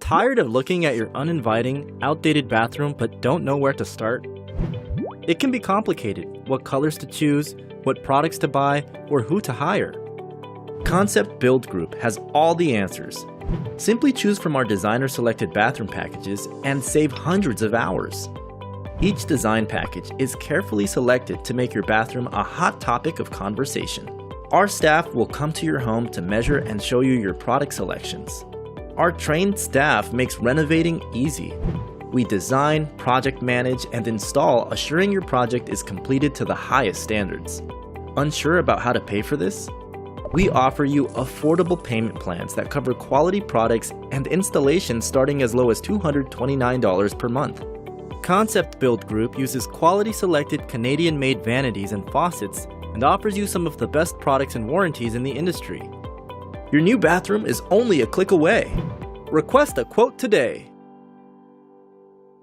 Tired of looking at your uninviting, outdated bathroom but don't know where to start? It can be complicated what colors to choose, what products to buy, or who to hire. Concept Build Group has all the answers. Simply choose from our designer-selected bathroom packages and save hundreds of hours. Each design package is carefully selected to make your bathroom a hot topic of conversation. Our staff will come to your home to measure and show you your product selections. Our trained staff makes renovating easy. We design, project manage, and install, assuring your project is completed to the highest standards. Unsure about how to pay for this? We offer you affordable payment plans that cover quality products and installation starting as low as $229 per month. Concept Build Group uses quality selected Canadian-made vanities and faucets and offers you some of the best products and warranties in the industry. Your new bathroom is only a click away. Request a quote today.